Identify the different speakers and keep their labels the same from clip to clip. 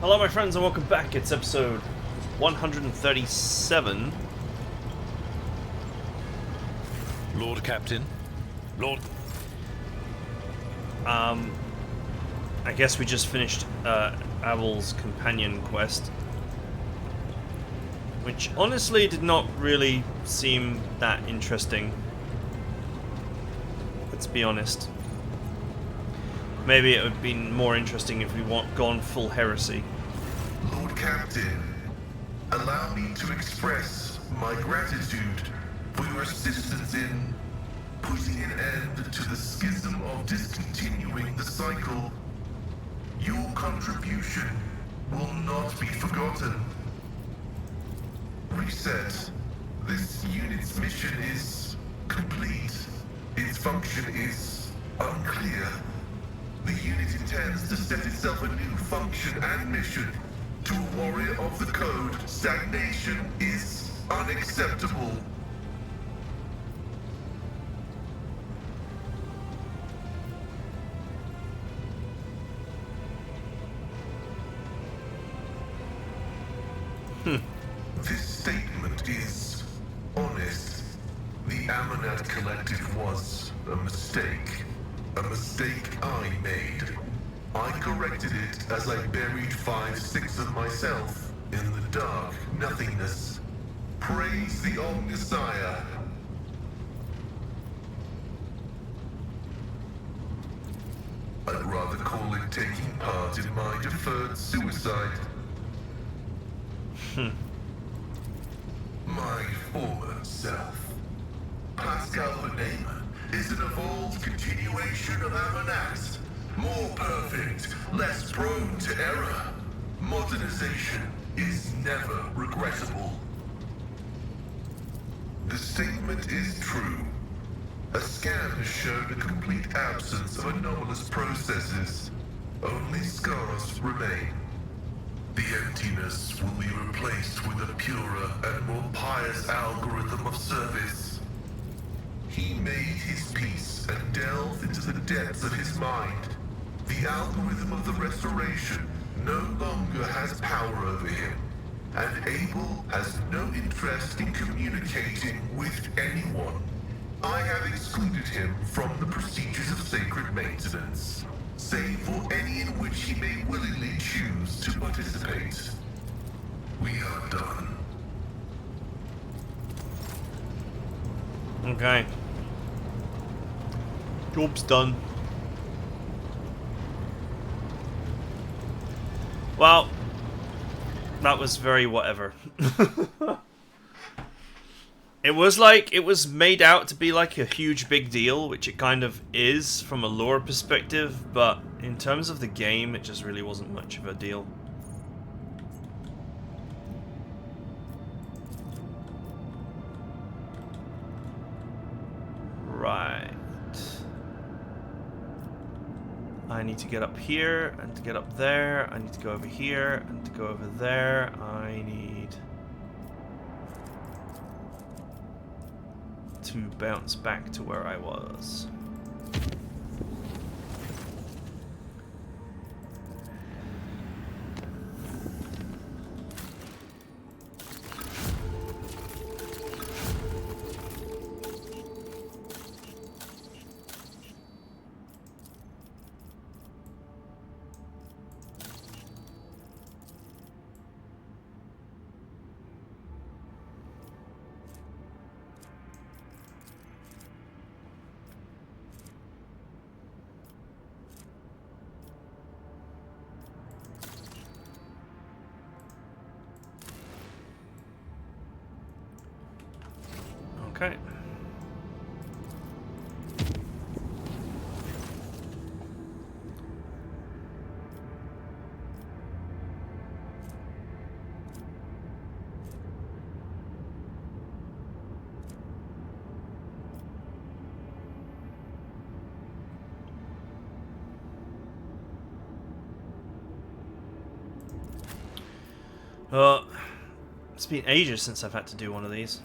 Speaker 1: Hello my friends and welcome back. It's episode 137.
Speaker 2: Lord Captain. Lord...
Speaker 1: I guess we just finished Abel's companion quest, which honestly did not really seem that interesting. Let's be honest. Maybe it would have been more interesting if we gone full heresy.
Speaker 3: Lord Captain, allow me to express my gratitude for your assistance in putting an end to the schism of discontinuing the cycle. Your contribution will not be forgotten. Reset. This unit's mission is complete. Its function is unclear. The unit intends to set itself a new function and mission. To a warrior of the code, stagnation is unacceptable. This statement is honest. The Amonat Collective was a mistake. A mistake I made. I corrected it as I buried 5-6 of myself in the dark nothingness. Praise the Omnissiah. I'd rather call it taking part in my deferred suicide. My former self. Pascal TheEdmon is an evolved continuation of Amonat. More perfect, less prone to error. Modernization is never regrettable. The statement is true. A scan has shown a complete absence of anomalous processes. Only scars remain. The emptiness will be replaced with a purer and more pious algorithm of service. He made his peace and delved into the depths of his mind. The algorithm of the Restoration no longer has power over him, and Abel has no interest in communicating with anyone. I have excluded him from the procedures of sacred maintenance, save for any in which he may willingly choose to participate. We are done.
Speaker 1: Okay. Job's done. Well, that was very whatever. It was made out to be like a huge big deal, which it kind of is from a lore perspective, but in terms of the game, it just really wasn't much of a deal. Right. I need to get up here, and to get up there, I need to go over here, and to go over there, I need to bounce back to where I was. Okay. It's been ages since I've had to do one of these.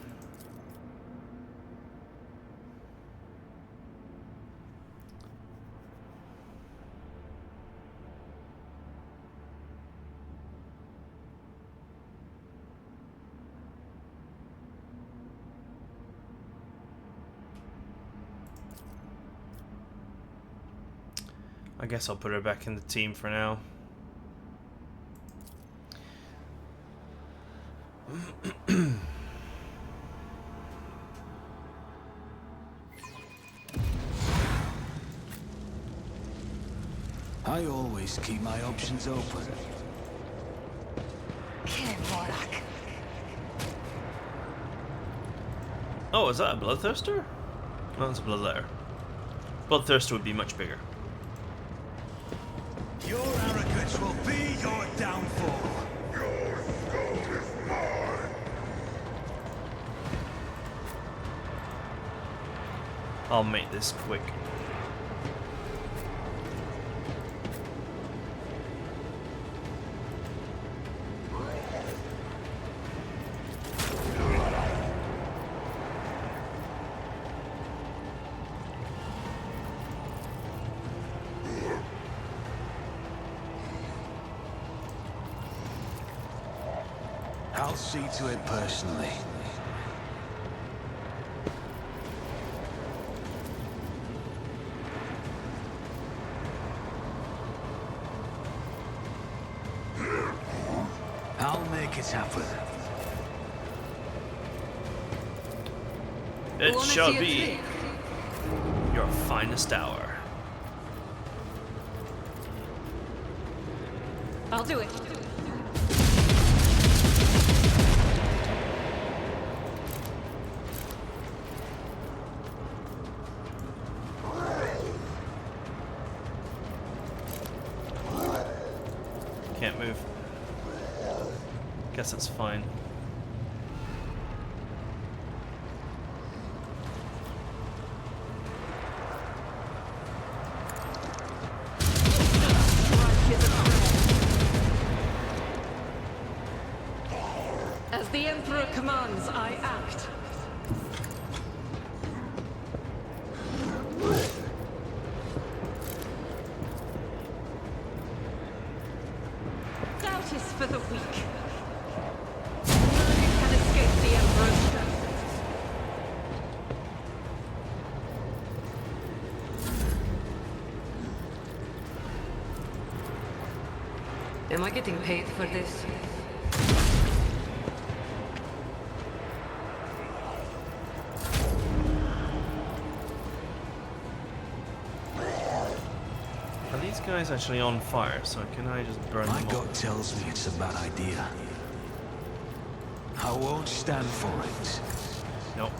Speaker 1: I guess I'll put her back in the team for now.
Speaker 4: I always keep my options open.
Speaker 5: Kill him, Morak.
Speaker 1: Oh, is that a Bloodthirster? No, it's a Bloodletter. Bloodthirster would be much bigger.
Speaker 4: Your arrogance will be your downfall.
Speaker 3: Your skull is mine.
Speaker 1: I'll make this quick.
Speaker 4: I'll see to it personally. I'll make it happen.
Speaker 1: It
Speaker 5: Wanna
Speaker 1: shall
Speaker 5: see a
Speaker 1: be
Speaker 5: trick?
Speaker 1: your finest hour.
Speaker 5: I'll do it.
Speaker 1: Can't move. Guess that's fine.
Speaker 5: As the Emperor commands, I act. Doubt is for the weak. None can escape the Emperor's wrath. Am I getting paid for this?
Speaker 1: Are these guys actually on fire? So can I just burn
Speaker 4: My
Speaker 1: them
Speaker 4: gut
Speaker 1: off?
Speaker 4: tells me it's a bad idea. I won't stand for it.
Speaker 1: Nope.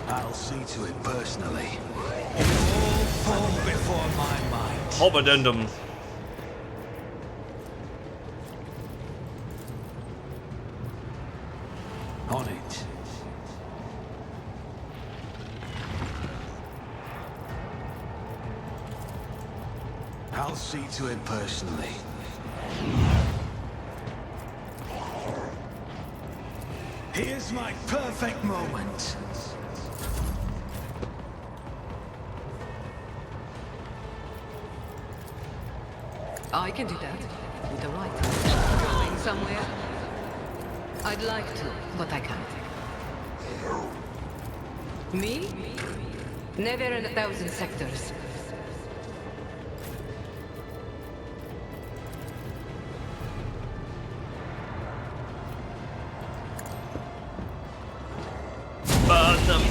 Speaker 4: I'll see to it personally. You all fall before my might.
Speaker 1: Hobbadendum.
Speaker 4: On it. I'll see to it personally. Here's my perfect moment.
Speaker 5: I can do that. With the right. Going somewhere? I'd like to, but I can't. Me? Never in 1,000 sectors.
Speaker 1: Burn them.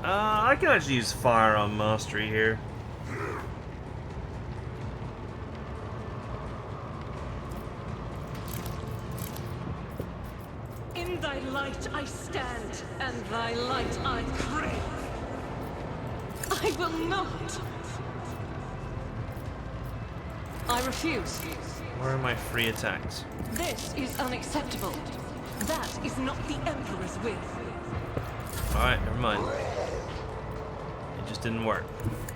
Speaker 1: I can actually use firearm mastery here.
Speaker 5: In thy light I stand, and thy light I crave. I will not. I refuse.
Speaker 1: Where are my free attacks?
Speaker 5: This is unacceptable. That is not the Emperor's will.
Speaker 1: Alright, never mind. It just didn't work.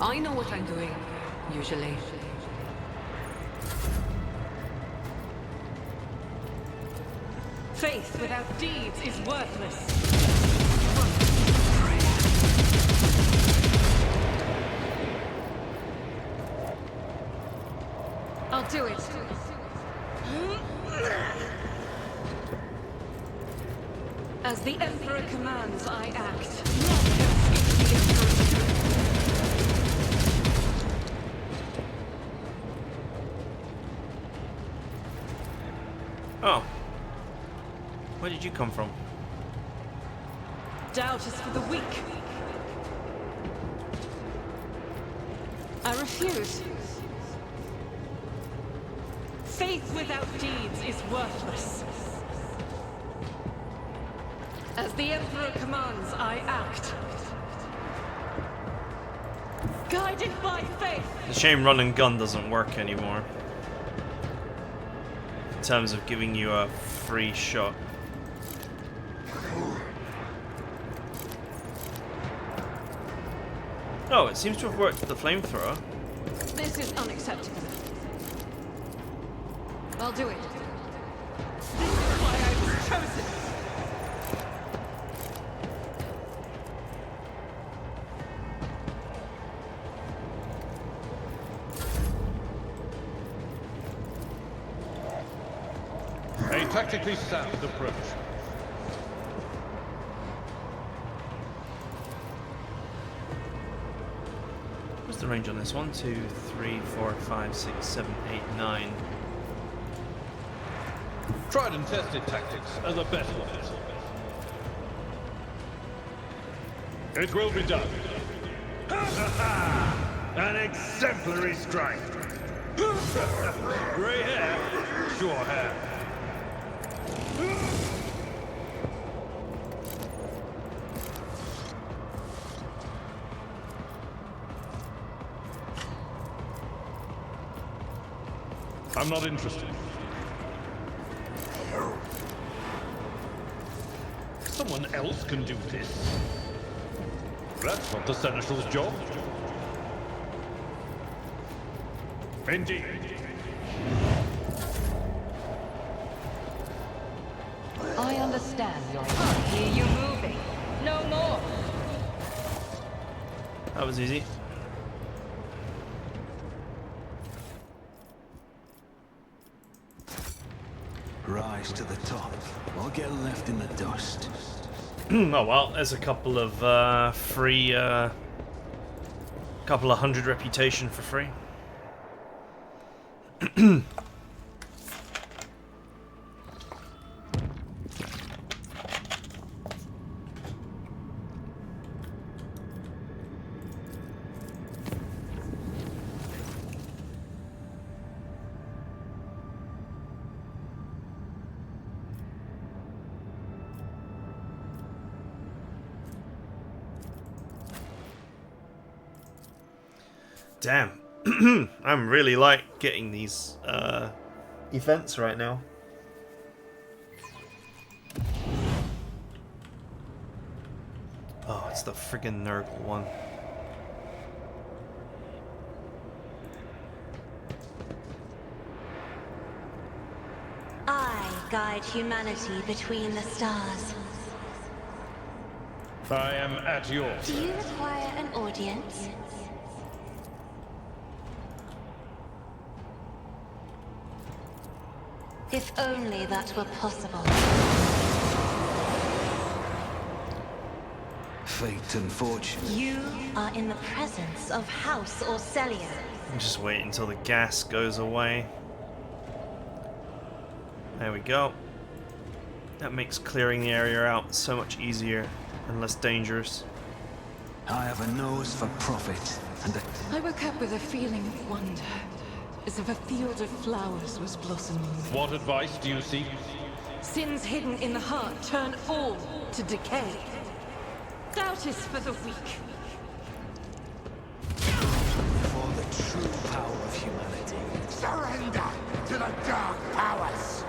Speaker 5: I know what I'm doing, usually. Faith without deeds is worthless. do it. As the Emperor commands, I act. None can escape the Emperor.
Speaker 1: Oh. Where did you come from?
Speaker 5: Doubt is for the weak. I refuse. Faith without deeds is worthless. As the Emperor commands, I act. Guided by faith.
Speaker 1: It's a shame run and gun doesn't work anymore. In terms of giving you a free shot. Oh, it seems to have worked with the flamethrower.
Speaker 5: This is unacceptable. I'll do it. This is why I was chosen.
Speaker 2: A tactically sound approach.
Speaker 1: What's the range on this? 1, 2, 3, 4, 5, 6, 7, 8, 9.
Speaker 2: Tried and tested tactics are the best ones. It will be done. An exemplary strike. Grey hair, sure hair. I'm not interested. Someone else can do this. That's not the Seneschal's job. Indeed.
Speaker 5: I understand your... I hear you moving. No more.
Speaker 1: That was easy.
Speaker 4: Rise to the top, or get left in the dust.
Speaker 1: Oh well, there's a couple of free, couple of 100 reputation for free. Damn. I'm really like getting these events right now. Oh, it's the friggin' Nurgle one.
Speaker 6: I guide humanity between the stars.
Speaker 2: I am at yours.
Speaker 6: Do you require an audience? If only that were possible.
Speaker 4: Fate and fortune.
Speaker 6: You are in the presence of House Orcelia.
Speaker 1: Just wait until the gas goes away. There we go. That makes clearing the area out so much easier and less dangerous.
Speaker 4: I have a nose for profit, and a...
Speaker 5: I woke up with a feeling of wonder, as if a field of flowers was blossoming.
Speaker 2: What advice do you seek?
Speaker 5: Sins hidden in the heart turn all to decay. Doubt is for the weak.
Speaker 4: for the true power of humanity.
Speaker 7: Surrender to the dark powers!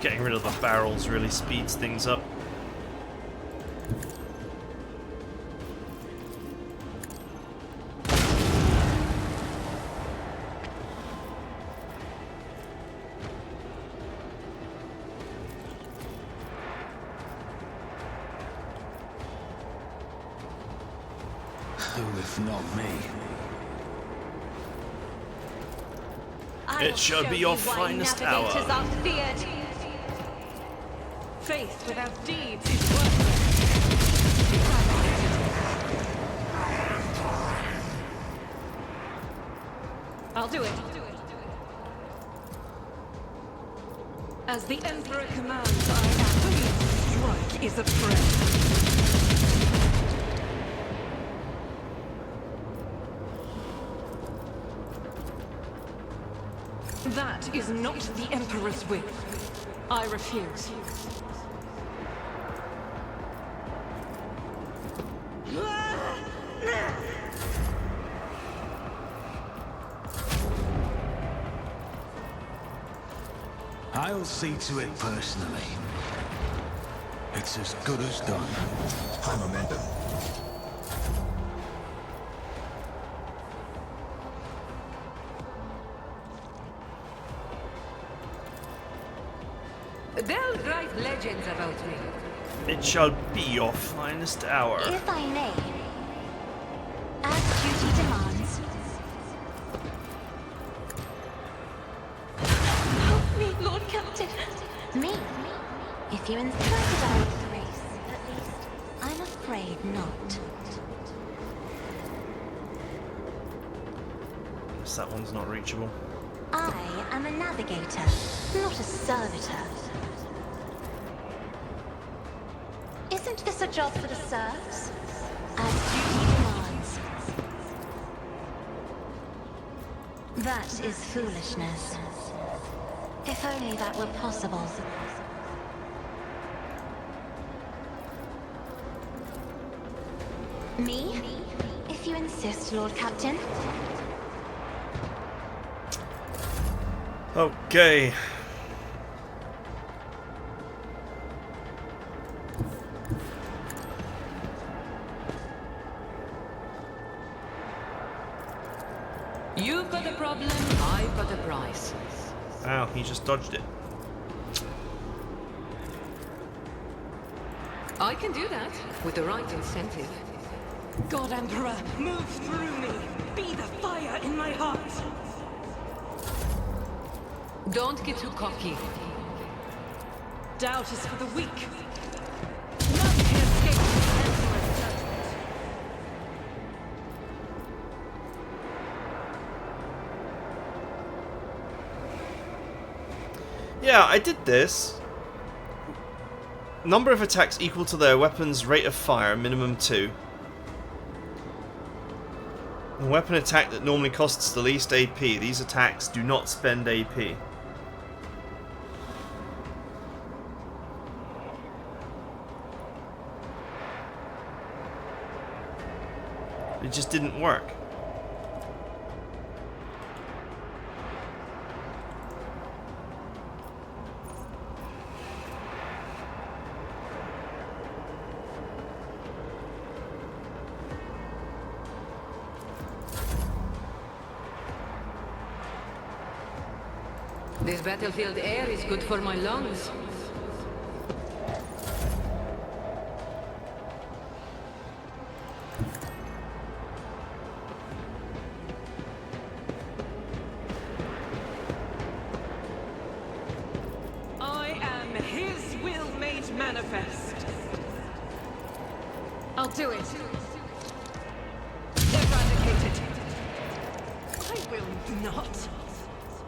Speaker 1: Getting rid of the barrels really speeds things up.
Speaker 4: Who if not me?
Speaker 1: It shall be your finest hour.
Speaker 6: Navigators are feared.
Speaker 5: Faith without deeds is worthless. I'll do it. As the Emperor commands, I am. Strike is a prayer. That is not the Emperor's will. I refuse.
Speaker 4: I'll see to it personally. It's as good as done.
Speaker 7: High momentum.
Speaker 5: They'll write legends about me.
Speaker 1: It shall be your finest hour.
Speaker 6: If I may, as duty demands. Help me, Lord Captain. Me? If you insist I will race, at least I'm afraid not.
Speaker 1: Guess that one's not reachable.
Speaker 6: I am a navigator, not a servitor. Isn't this a job for the serfs? As duty demands. That is foolishness. If only that were possible. Me? If you insist, Lord Captain.
Speaker 1: Okay.
Speaker 5: You've got a problem, I've got a price.
Speaker 1: Wow, he just dodged it.
Speaker 5: I can do that with the right incentive.
Speaker 8: God Emperor, move through me. Be the fire in my heart.
Speaker 5: Don't get too cocky.
Speaker 8: Doubt is for the weak. None can escape the Emperor's judgment.
Speaker 1: Yeah, I did this. Number of attacks equal to their weapon's rate of fire, minimum 2. A weapon attack that normally costs the least AP. These attacks do not spend AP. It just didn't work.
Speaker 5: This battlefield air is good for my lungs.
Speaker 8: I am his will made manifest. I'll do it. Eradicate it. I will not.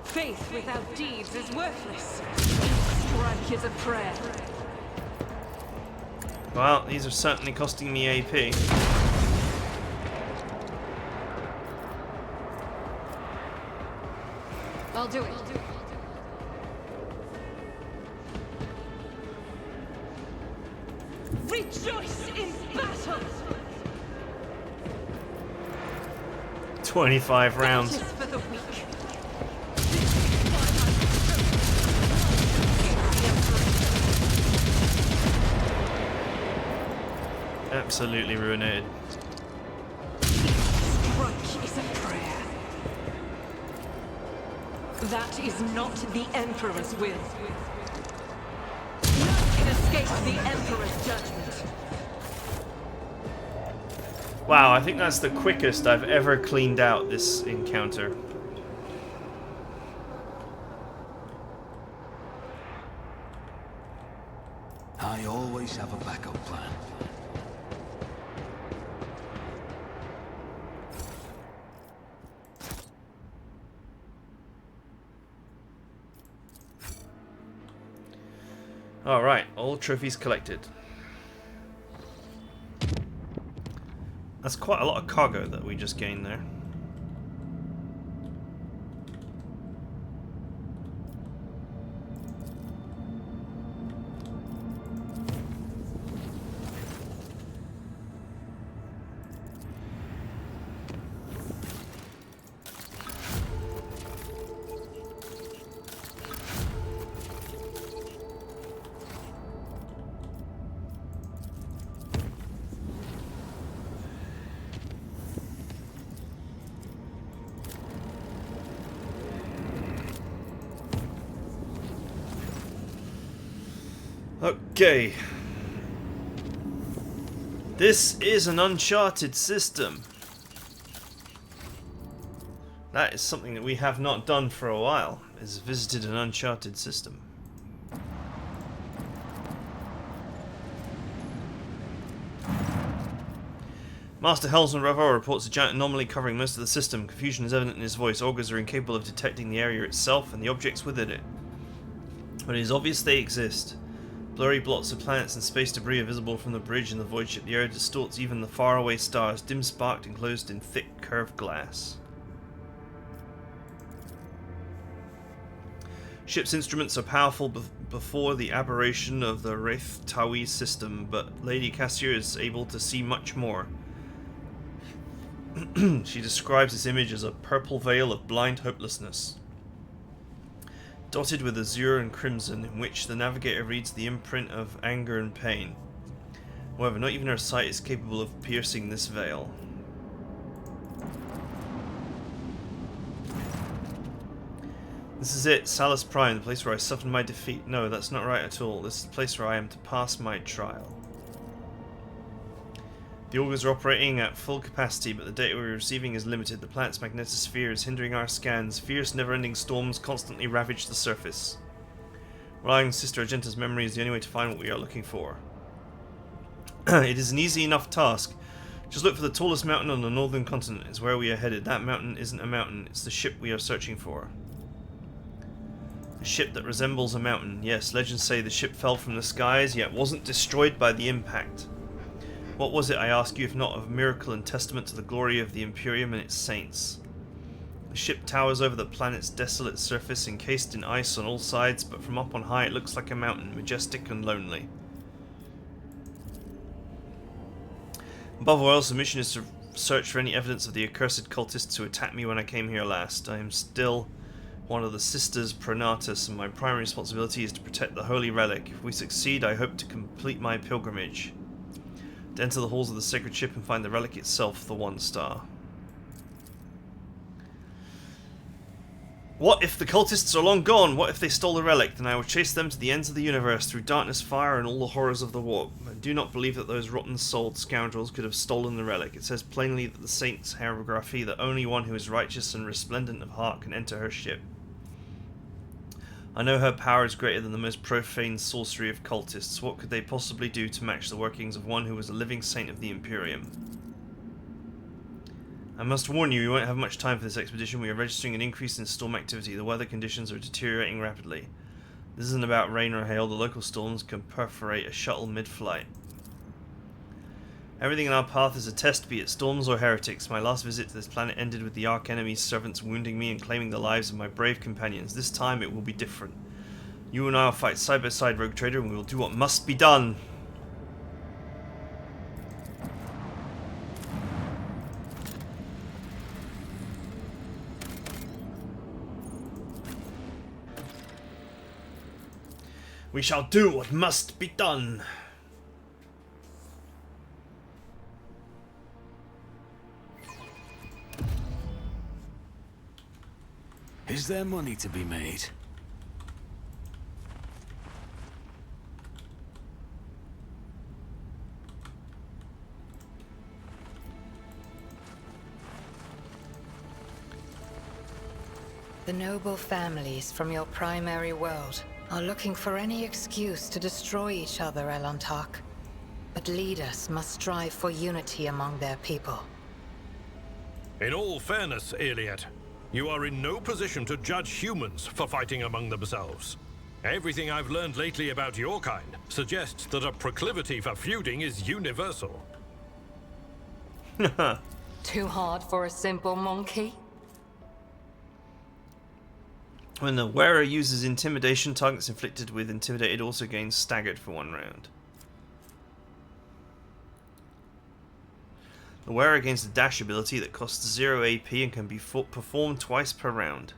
Speaker 8: Faith without deeds is worthless. Strike is a prayer.
Speaker 1: Well, these are certainly costing me AP.
Speaker 5: I'll do it.
Speaker 8: Rejoice in battle.
Speaker 1: 25 rounds.
Speaker 8: That is for the weak.
Speaker 1: Absolutely ruinated.
Speaker 8: Strike is a prayer. That is not the Emperor's will. None can escape the Emperor's judgment.
Speaker 1: Wow, I think that's the quickest I've ever cleaned out this encounter.
Speaker 4: I always have a backup plan.
Speaker 1: Alright, all trophies collected. That's quite a lot of cargo that we just gained there. Okay. This is an uncharted system. That is something that we have not done for a while, is visited an uncharted system. Master Helmsman Ravar reports a giant anomaly covering most of the system. Confusion is evident in his voice. Augurs are incapable of detecting the area itself and the objects within it. But it is obvious they exist. Blurry blots of planets and space debris are visible from the bridge and the void ship. The area distorts even the faraway stars, dim-sparked, enclosed in thick, curved glass. Ship's instruments are powerful before the aberration of the Wraith Tawi system, but Lady Cassier is able to see much more. She describes this image as a purple veil of blind hopelessness, dotted with azure and crimson, in which the navigator reads the imprint of anger and pain. However, not even her sight is capable of piercing this veil. This is it, Salus Prime, the place where I suffered my defeat. No, that's not right at all. This is the place where I am to pass my trial. The augurs are operating at full capacity, but the data we're receiving is limited. The planet's magnetosphere is hindering our scans. Fierce, never-ending storms constantly ravage the surface. Relying on Sister Argenta's memory is the only way to find what we are looking for. It is an easy enough task. Just look for the tallest mountain on the northern continent. It's where we are headed. That mountain isn't a mountain. It's the ship we are searching for. A ship that resembles a mountain. Yes, legends say the ship fell from the skies, yet wasn't destroyed by the impact. What was it, I ask you, if not a miracle and testament to the glory of the Imperium and its saints? The ship towers over the planet's desolate surface, encased in ice on all sides, but from up on high it looks like a mountain, majestic and lonely. Above all else, the mission is to search for any evidence of the accursed cultists who attacked me when I came here last. I am still one of the Sisters Pronatus, and my primary responsibility is to protect the holy relic. If we succeed, I hope to complete my pilgrimage. To enter the halls of the sacred ship and find the relic itself, the One Star. What if the cultists are long gone? What if they stole the relic? Then I will chase them to the ends of the universe, through darkness, fire, and all the horrors of the warp. I do not believe that those rotten-souled scoundrels could have stolen the relic. It says plainly that the saint's hairography that only one who is righteous and resplendent of heart can enter her ship. I know her power is greater than the most profane sorcery of cultists. What could they possibly do to match the workings of one who was a living saint of the Imperium? I must warn you, we won't have much time for this expedition. We are registering an increase in storm activity. The weather conditions are deteriorating rapidly. This isn't about rain or hail. The local storms can perforate a shuttle mid-flight. Everything in our path is a test, be it storms or heretics. My last visit to this planet ended with the Arch-Enemy's servants wounding me and claiming the lives of my brave companions. This time it will be different. You and I will fight side by side, Rogue Trader, and we will do what must be done. We shall do what must be done.
Speaker 4: Is there money to be made?
Speaker 9: The noble families from your primary world are looking for any excuse to destroy each other, Elantark. But leaders must strive for unity among their people.
Speaker 2: In all fairness, Iliad, you are in no position to judge humans for fighting among themselves. Everything I've learned lately about your kind suggests that a proclivity for feuding is universal.
Speaker 9: Too hard for a simple monkey?
Speaker 1: When the wearer uses intimidation, targets inflicted with intimidated also gains staggered for 1 round. The wearer gains a dash ability that costs 0 AP and can be performed twice per round.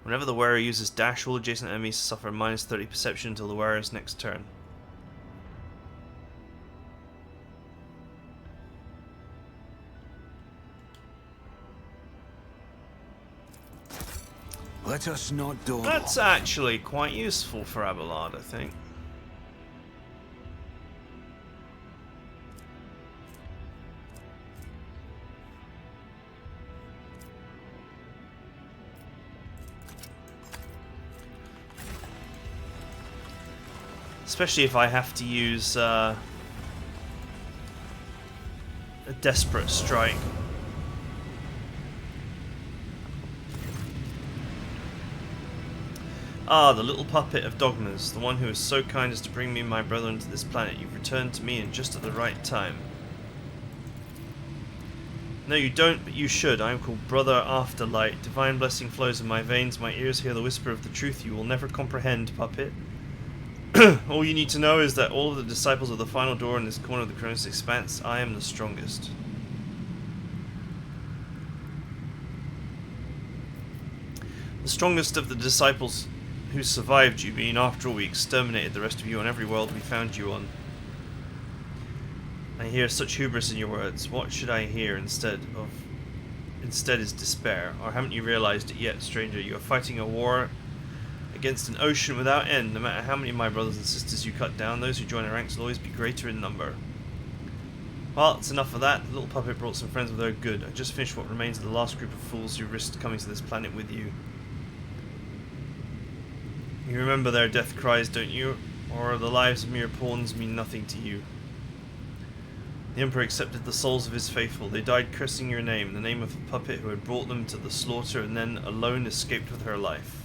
Speaker 1: Whenever the wearer uses dash, all adjacent enemies suffer minus 30 perception until the wearer's next turn.
Speaker 4: Let us not dawdle.
Speaker 1: That's actually quite useful for Abelard, I think. Especially if I have to use a desperate strike. Ah, the little puppet of Dogmas, the one who was so kind as to bring me and my brother into this planet. You've returned to me and just at the right time. No, you don't, but you should. I am called Brother Afterlight. Divine blessing flows in my veins. My ears hear the whisper of the truth you will never comprehend, puppet. All you need to know is that all of the disciples of the final door in this corner of the Chronos Expanse, I am the strongest. The strongest of the disciples who survived you, being after all we exterminated the rest of you on every world we found you on. I hear such hubris in your words. What should I hear instead is despair. Or haven't you realized it yet, stranger? You are fighting a war against an ocean without end. No matter how many of my brothers and sisters you cut down, those who join our ranks will always be greater in number. Well, it's enough of that. The little puppet brought some friends with her. Good. I just finished what remains of the last group of fools who risked coming to this planet with you. You remember their death cries, don't you? Or the lives of mere pawns mean nothing to you? The Emperor accepted the souls of his faithful. They died cursing your name, the name of the puppet who had brought them to the slaughter and then alone escaped with her life.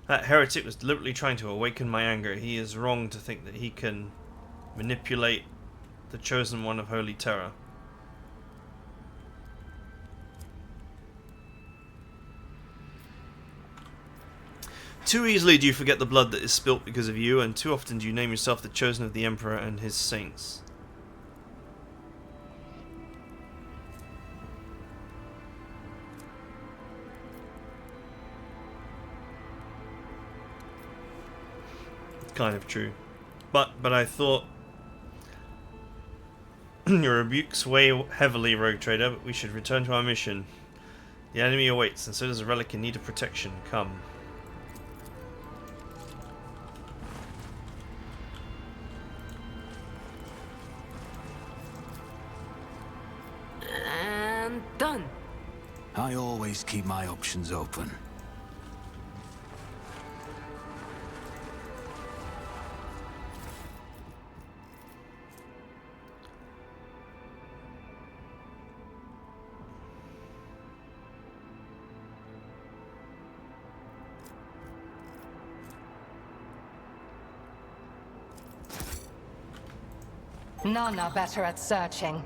Speaker 1: That heretic was deliberately trying to awaken my anger. He is wrong to think that he can manipulate the chosen one of Holy Terror. Too easily do you forget the blood that is spilt because of you, and too often do you name yourself the chosen of the Emperor and his saints. Kind of true. But I thought your rebukes weigh heavily, Rogue Trader, but we should return to our mission. The enemy awaits, and so does a relic in need of protection. Come.
Speaker 9: And done.
Speaker 4: I always keep my options open.
Speaker 9: None are better at searching.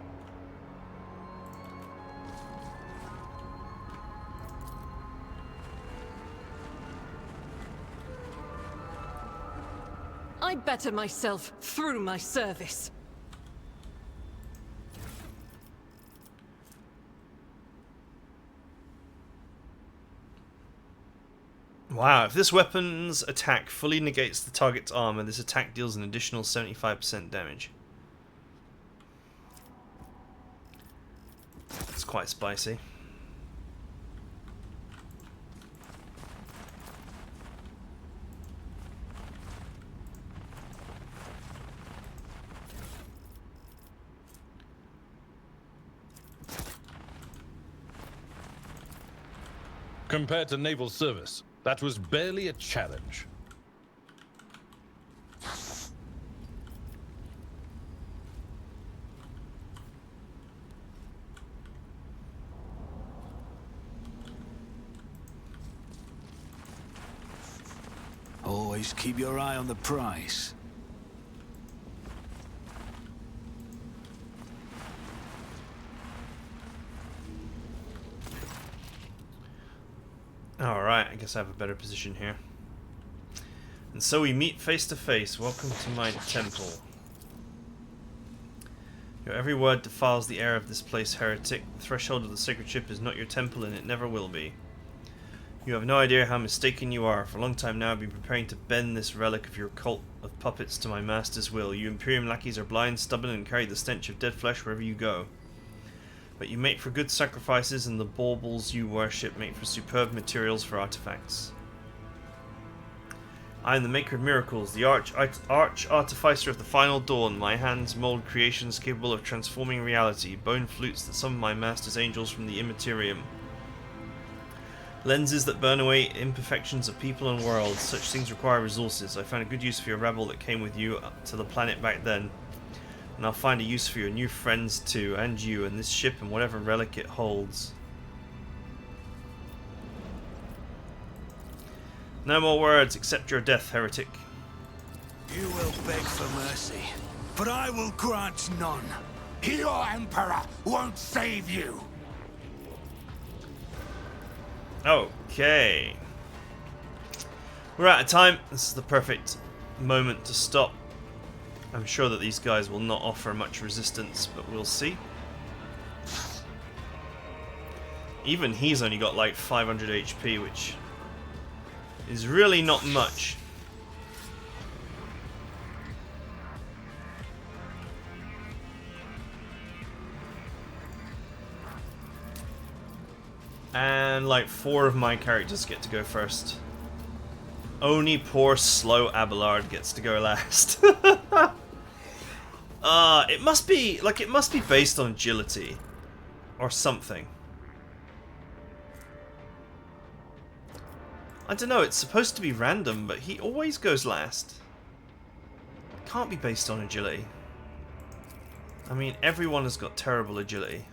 Speaker 8: I better myself through my service.
Speaker 1: Wow, if this weapon's attack fully negates the target's armor, this attack deals an additional 75% damage. It's quite spicy.
Speaker 2: Compared to naval service, that was barely a challenge.
Speaker 4: Always keep your eye on the prize.
Speaker 1: Alright, I guess I have a better position here. And so we meet face to face. Welcome to my temple. Your every word defiles the air of this place, heretic. The threshold of the sacred ship is not your temple, and it never will be. You have no idea how mistaken you are. For a long time now I've been preparing to bend this relic of your cult of puppets to my master's will. You Imperium lackeys are blind, stubborn, and carry the stench of dead flesh wherever you go. But you make for good sacrifices, and the baubles you worship make for superb materials for artifacts. I am the maker of miracles, the arch artificer of the final dawn. My hands mold creations capable of transforming reality, bone flutes that summon my master's angels from the immaterium. Lenses that burn away imperfections of people and worlds. Such things require resources. I found a good use for your rebel that came with you to the planet back then. And I'll find a use for your new friends too, and you, and this ship, and whatever relic it holds. No more words, accept your death, heretic.
Speaker 4: You will beg for mercy, but I will grant none.
Speaker 7: Your Emperor won't save you!
Speaker 1: Okay. We're out of time. This is the perfect moment to stop. I'm sure that these guys will not offer much resistance, but we'll see. Even he's only got like 500 HP, which is really not much. And like 4 of my characters get to go first. Only poor slow Abelard gets to go last. It must be based on agility or something. I don't know, it's supposed to be random, but he always goes last. It can't be based on agility. I mean, everyone has got terrible agility.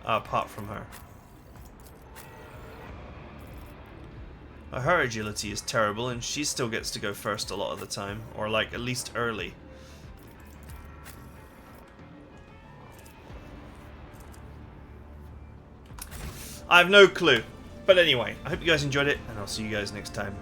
Speaker 1: Apart from her. Her agility is terrible, and she still gets to go first a lot of the time. Or like, at least early. I have no clue. But anyway, I hope you guys enjoyed it, and I'll see you guys next time.